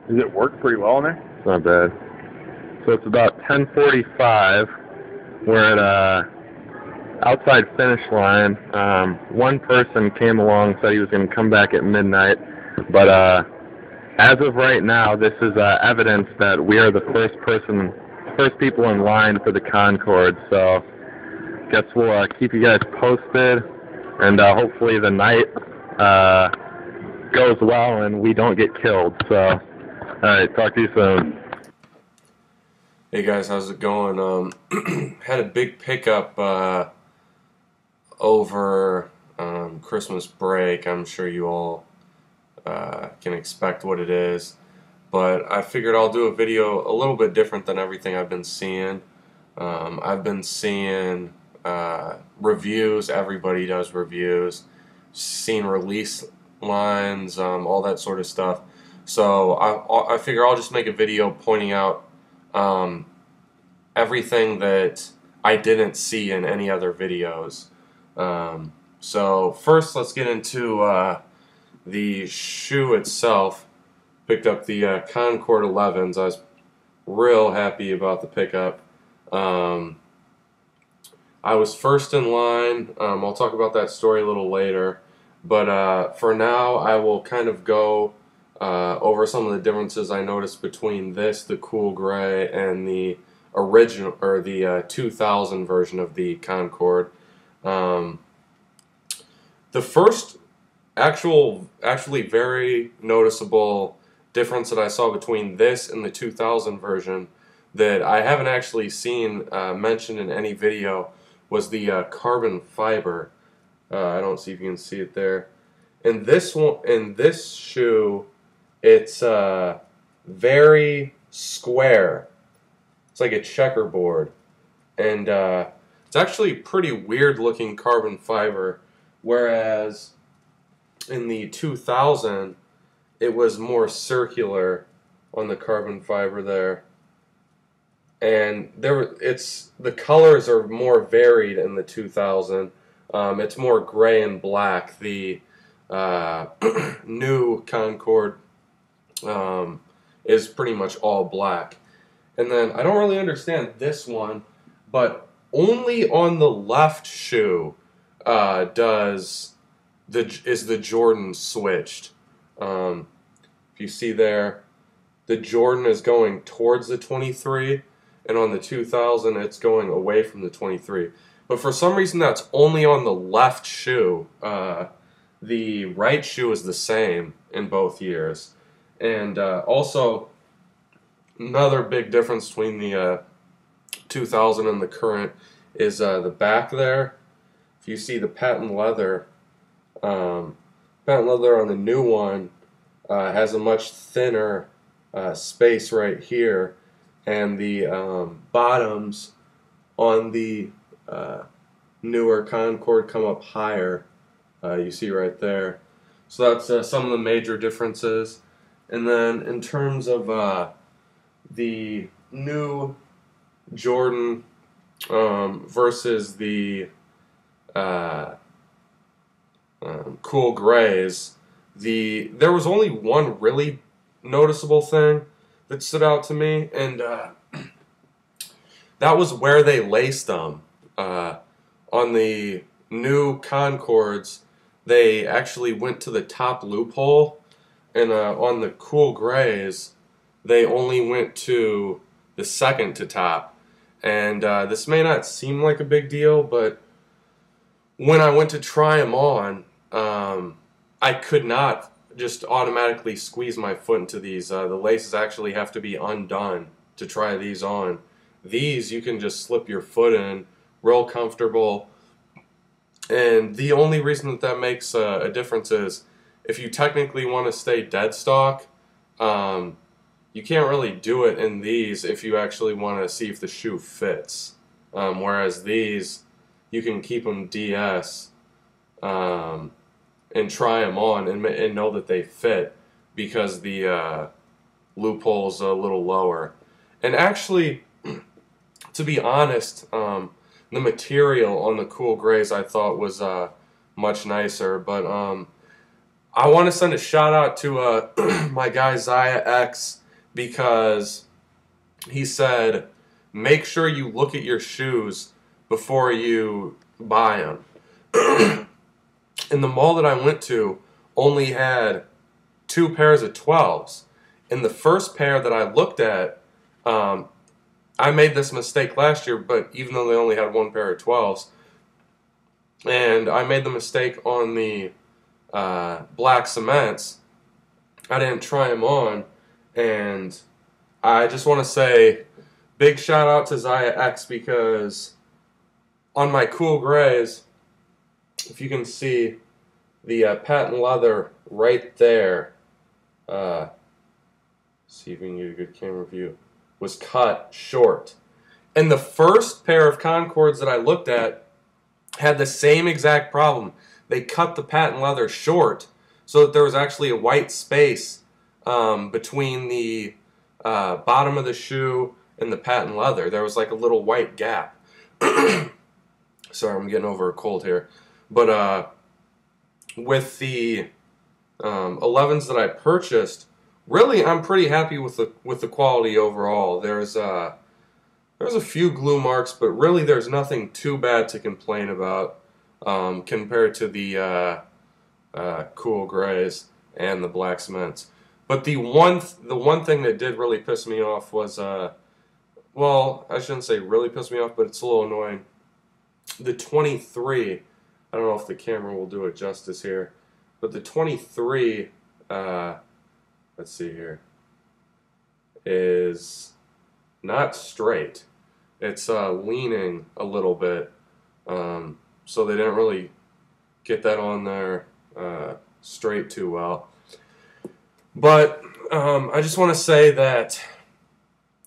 Does it work pretty well in there? It's not bad. So it's about 10:45. We're at outside finish line. One person came along, said he was going to come back at midnight, but as of right now, this is evidence that we are the first people in line for the Concord. So guess we'll keep you guys posted, and hopefully the night goes well and we don't get killed. So, all right, talk to you soon. Hey guys, how's it going? Had a big pickup over Christmas break. I'm sure you all can expect what it is, but I figured I'll do a video a little bit different than everything I've been seeing. I've been seeing reviews. Everybody does reviews. Seen release lines, all that sort of stuff. So I figure I'll just make a video pointing out everything that I didn't see in any other videos. So first, let's get into the shoe itself. Picked up the Concord 11s. I was real happy about the pickup. I was first in line. I'll talk about that story a little later. But for now, I will kind of go over some of the differences I noticed between this, the cool gray, and the original, or the 2000 version of the Concord. The first actually very noticeable difference that I saw between this and the 2000 version that I haven't actually seen mentioned in any video was the carbon fiber. I don't see if you can see it there. In this one, in this shoe, it's very square. It's like a checkerboard, and it's actually pretty weird looking carbon fiber. Whereas in the 2000, it was more circular on the carbon fiber there, and the colors are more varied in the 2000. It's more gray and black. The new Concord is pretty much all black. And then I don't really understand this one, but only on the left shoe is the Jordan switched. If you see there, the Jordan is going towards the 23, and on the 2000 it's going away from the 23. But for some reason that's only on the left shoe. The right shoe is the same in both years. And also, another big difference between the 2000 and the current is the back there. If you see the patent leather on the new one has a much thinner space right here, and the bottoms on the newer Concord come up higher. You see right there. So that's some of the major differences. And then in terms of the new Jordan versus the cool grays, there was only one really noticeable thing that stood out to me, and that was where they laced them. On the new Concords, they actually went to the top loophole, and on the cool grays, they only went to the second to top. And this may not seem like a big deal, but when I went to try them on, I could not just automatically squeeze my foot into these. The laces actually have to be undone to try these on. These you can just slip your foot in, real comfortable. And the only reason that makes a difference is if you technically want to stay dead stock, you can't really do it in these if you actually want to see if the shoe fits. Whereas these, you can keep them DS and try them on and know that they fit because the loophole's a little lower. And actually, to be honest, the material on the cool grays I thought was much nicer, but I want to send a shout out to my guy Zaya X, because he said, make sure you look at your shoes before you buy them. And the mall that I went to only had 2 pairs of 12s. And the first pair that I looked at, I made this mistake last year, but even though they only had 1 pair of 12s, and I made the mistake on the black cements, I didn't try them on, and I just want to say big shout out to Zaya X, because on my cool grays, if you can see the patent leather right there, see if we can get a good camera view, was cut short. And the first pair of Concords that I looked at had the same exact problem. They cut the patent leather short so that there was actually a white space between the bottom of the shoe and the patent leather. There was like a little white gap. Sorry, I'm getting over a cold here. But with the 11s that I purchased, really I'm pretty happy with the quality overall. There's a few glue marks, but really there's nothing too bad to complain about compared to the cool grays and the black cements. But the one thing that did really piss me off was, well, I shouldn't say really piss me off, but it's a little annoying. The 23, I don't know if the camera will do it justice here, but the 23, let's see here, is not straight. It's leaning a little bit, so they didn't really get that on there straight too well. But I just want to say that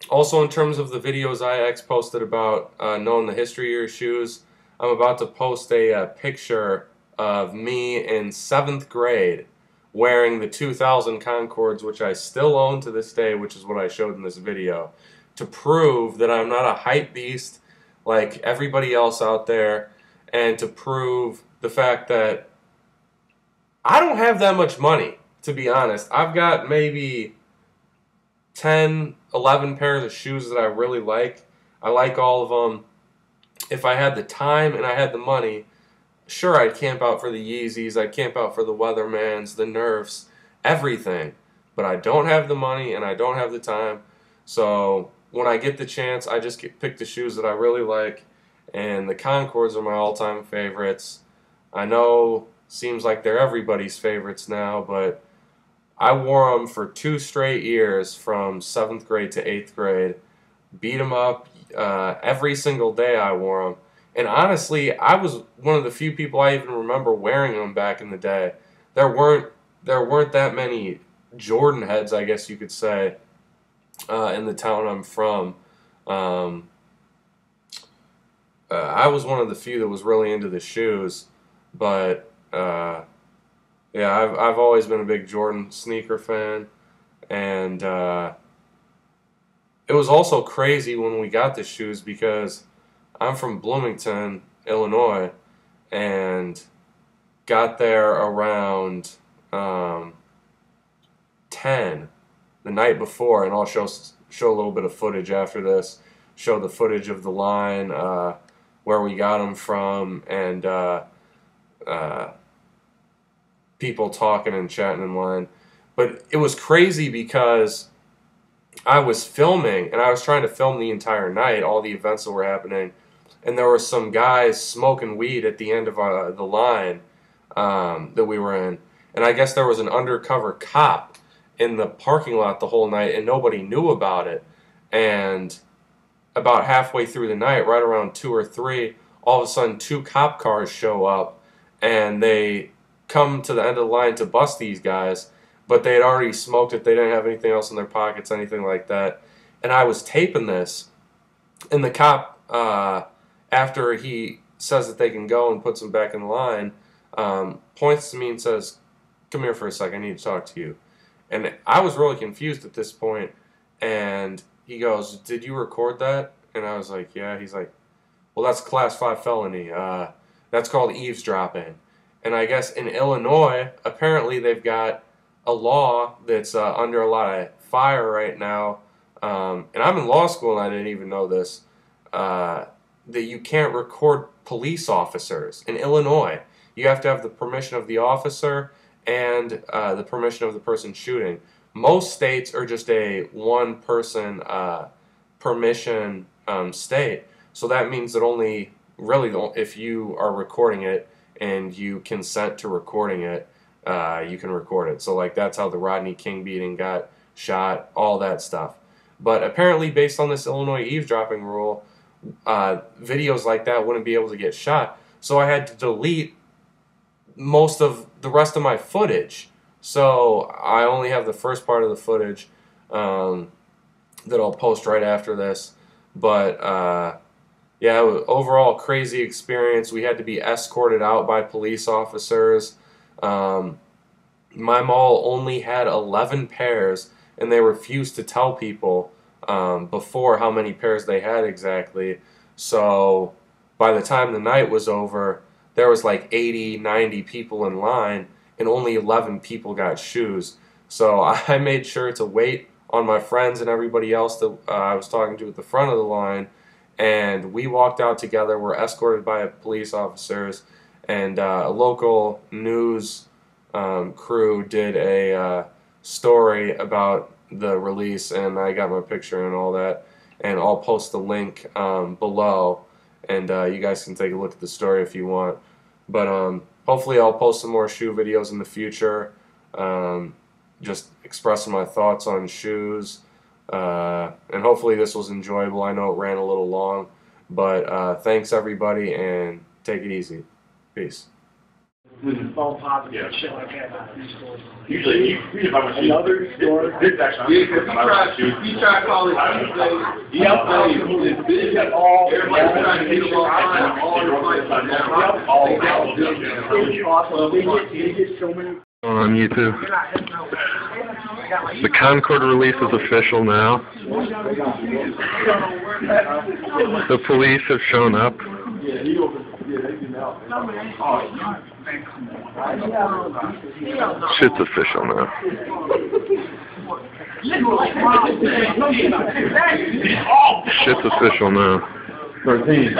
also in terms of the videos IX posted about knowing the history of your shoes, I'm about to post a picture of me in 7th grade wearing the 2000 Concords, which I still own to this day, which is what I showed in this video, to prove that I'm not a hype beast like everybody else out there, and to prove the fact that I don't have that much money, to be honest. I've got maybe 10, 11 pairs of shoes that I really like. I like all of them. If I had the time and I had the money, sure, I'd camp out for the Yeezys, I'd camp out for the Weathermans, the Nerfs, everything. But I don't have the money and I don't have the time. So when I get the chance, I just pick the shoes that I really like. And the Concords are my all-time favorites. I know, seems like they're everybody's favorites now, but I wore them for 2 straight years from 7th grade to 8th grade. Beat them up every single day I wore them. And honestly, I was one of the few people I even remember wearing them back in the day. There weren't that many Jordan heads, I guess you could say, in the town I'm from. I was one of the few that was really into the shoes, but yeah, I've always been a big Jordan sneaker fan, and it was also crazy when we got the shoes because I'm from Bloomington, Illinois, and got there around 10 the night before, and I'll show a little bit of footage after this. Show the footage of the line, where we got them from, and people talking and chatting in line. But it was crazy because I was filming, and I was trying to film the entire night, all the events that were happening, and there were some guys smoking weed at the end of the line that we were in. And I guess there was an undercover cop in the parking lot the whole night, and nobody knew about it. And about halfway through the night, right around 2 or 3, all of a sudden 2 cop cars show up, and they come to the end of the line to bust these guys, but they had already smoked it. They didn't have anything else in their pockets, anything like that. And I was taping this, and the cop, after he says that they can go and puts them back in line, points to me and says, "Come here for a second, I need to talk to you." And I was really confused at this point, and he goes, "Did you record that?" And I was like, "Yeah." He's like, "Well, that's class 5 felony. That's called eavesdropping." And I guess in Illinois, apparently they've got a law that's under a lot of fire right now. And I'm in law school and I didn't even know this. That you can't record police officers in Illinois. You have to have the permission of the officer and the permission of the person shooting. Most states are just a one-person permission state. So that means that only really if you are recording it and you consent to recording it, you can record it. So like that's how the Rodney King beating got shot, all that stuff. But apparently based on this Illinois eavesdropping rule, videos like that wouldn't be able to get shot. So I had to delete most of the rest of my footage. So I only have the first part of the footage that I'll post right after this. But yeah, overall crazy experience. We had to be escorted out by police officers. My mall only had 11 pairs, and they refused to tell people before how many pairs they had exactly. So by the time the night was over, there was like 80, 90 people in line, and only 11 people got shoes. So I made sure to wait on my friends and everybody else that I was talking to at the front of the line, and we walked out together. We're escorted by police officers, and a local news crew did a story about the release, and I got my picture and all that, and I'll post the link below, and you guys can take a look at the story if you want. But hopefully I'll post some more shoe videos in the future, just expressing my thoughts on shoes, and hopefully this was enjoyable. I know it ran a little long, but thanks everybody, and take it easy. Peace. Phone pops and shit like that. Usually, you buy my shoes. Another store. This actually, You try calling Yep. All. everybody's trying to get along fine, all the places. Awesome. They get so many. On YouTube. The Concord release is official now. The police have shown up. Shit's official now. Shit's official now. 13.